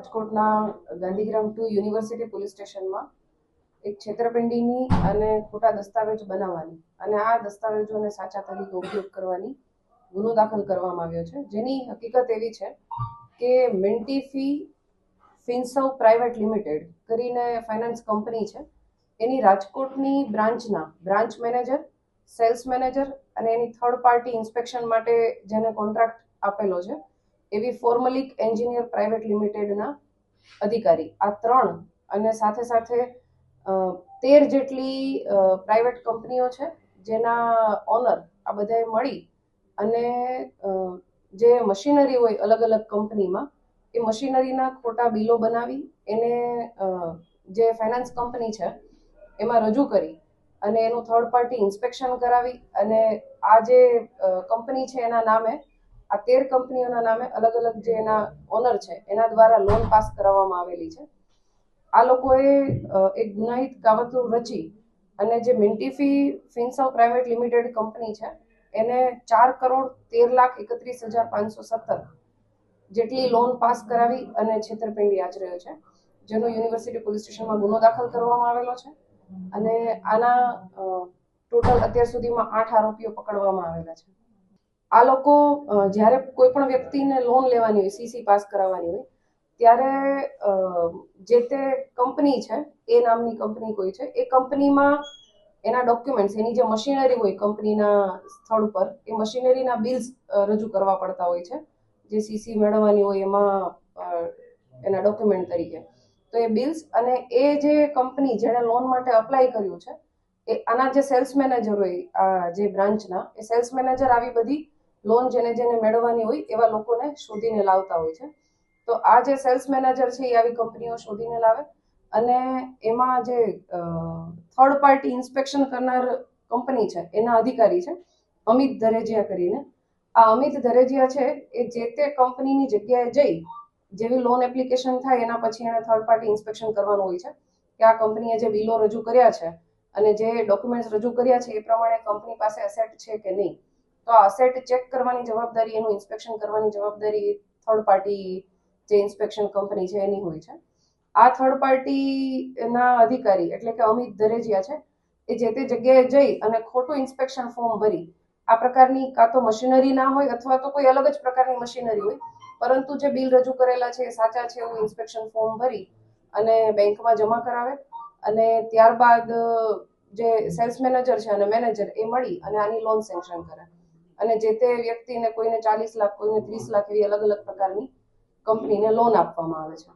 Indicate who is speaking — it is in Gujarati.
Speaker 1: રાજકોટના ગાંધીગ્રામ 2 યુનિવર્સિટી પોલીસ સ્ટેશનમાં એક છેતરપિંડીની અને ખોટા દસ્તાવેજ બનાવવાની અને આ દસ્તાવેજોને સાચા તરીકે ઉપયોગ કરવાની ગુનો દાખલ કરવામાં આવ્યો છે, જેની હકીકત એવી છે કે મિન્ટીફી ફિન્સર્વ પ્રાઇવેટ લિમિટેડ કરીને ફાઇનાન્સ કંપની છે, એની રાજકોટની બ્રાન્ચના બ્રાન્ચ મેનેજર, સેલ્સ મેનેજર અને એની થર્ડ પાર્ટી ઇન્સ્પેક્શન માટે જેને કોન્ટ્રાક્ટ આપેલો છે એવી ફોર્મલિક એન્જિનિયર પ્રાઇવેટ લિમિટેડના અધિકારી, આ 3 અને સાથે સાથે 13 જેટલી પ્રાઇવેટ કંપનીઓ છે જેના ઓનર આ બધાએ મળી અને જે મશીનરી હોય અલગ અલગ કંપનીમાં એ મશીનરીના ખોટા બિલો બનાવી એને જે ફાઇનાન્સ કંપની છે એમાં રજૂ કરી અને એનું થર્ડ પાર્ટી ઇન્સ્પેક્શન કરાવી અને આ જે કંપની છે એના નામે આ 13 કંપનીઓના નામે અલગ અલગ જે એના ઓનર છે એના દ્વારા લોન પાસ કરાવવામાં આવેલી છે. આ લોકોએ એક ગુનાહિત કાવતરું રચી અને જે મિન્ટીફી ફિન્સર્વ પ્રાઇવેટ લિમિટેડ કંપની છે એને 4,13,31,517 જેટલી લોન પાસ કરાવી અને છેતરપિંડી આચર્યો છે, જેનો યુનિવર્સિટી પોલીસ સ્ટેશનમાં ગુનો દાખલ કરવામાં આવેલો છે અને આના ટોટલ અત્યાર સુધીમાં 8 આરોપીઓ પકડવામાં આવેલા છે. આ લોકો જ્યારે કોઈ પણ વ્યક્તિને લોન લેવાની હોય, સીસી પાસ કરાવવાની હોય ત્યારે જે તે કંપની છે એ નામની કંપની કોઈ છે એ કંપનીમાં એના ડોક્યુમેન્ટ્સ, એની જે મશીનરી હોય કંપનીના સ્થળ પર એ મશીનરીના બિલ્સ રજૂ કરવા પડતા હોય છે, જે સીસી મેળવવાની હોય એમાં એના ડોક્યુમેન્ટ તરીકે. તો એ બિલ્સ અને એ જે કંપની જેણે લોન માટે અપ્લાય કર્યું છે એ આના જે સેલ્સ મેનેજર હોય આ જે બ્રાન્ચના એ સેલ્સ મેનેજર આવી બધી લોન જેને મેળવવાની હોય એવા લોકોને શોધીને લાવતા હોય છે. તો આ જે સેલ્સ મેનેજર છે એ આવી કંપનીઓ શોધીને લાવે અને એમાં જે થર્ડ પાર્ટી ઇન્સ્પેક્શન કરનાર કંપની છે એના અધિકારી છે અમિત ધરેજિયા કરીને. આ અમિત ધરેજિયા છે એ જે તે કંપનીની જગ્યાએ જઈ જેવી લોન એપ્લિકેશન થાય એના પછી એને થર્ડ પાર્ટી ઇન્સ્પેક્શન કરવાનું હોય છે કે આ કંપનીએ જે બિલો રજૂ કર્યા છે અને જે ડોક્યુમેન્ટ્સ રજૂ કર્યા છે એ પ્રમાણે કંપની પાસે એસેટ છે કે નહીં. તો આ અસેટ ચેક કરવાની જવાબદારી, એનું ઇન્સ્પેક્શન કરવાની જવાબદારી થર્ડ પાર્ટી જે ઇન્સ્પેક્શન કંપની છે એની હોય છે. આ થર્ડ પાર્ટીના અધિકારી એટલે કે અમિત ધરેજિયા છે એ જે તે જગ્યાએ જઈ અને ખોટું ઇન્સ્પેક્શન ફોર્મ ભરી આ પ્રકારની કાં તો મશીનરી ના હોય અથવા તો કોઈ અલગ જ પ્રકારની મશીનરી હોય, પરંતુ જે બિલ રજૂ કરેલા છે એ સાચા છે એવું ઇન્સ્પેક્શન ફોર્મ ભરી અને બેંકમાં જમા કરાવે અને ત્યારબાદ જે સેલ્સ મેનેજર છે અને મેનેજર એ મળી અને આની લોન સેન્કશન કરે અને જે તે વ્યક્તિને કોઈને 40 લાખ, કોઈને 30 લાખ એવી અલગ અલગ પ્રકારની કંપનીને લોન આપવામાં આવે છે.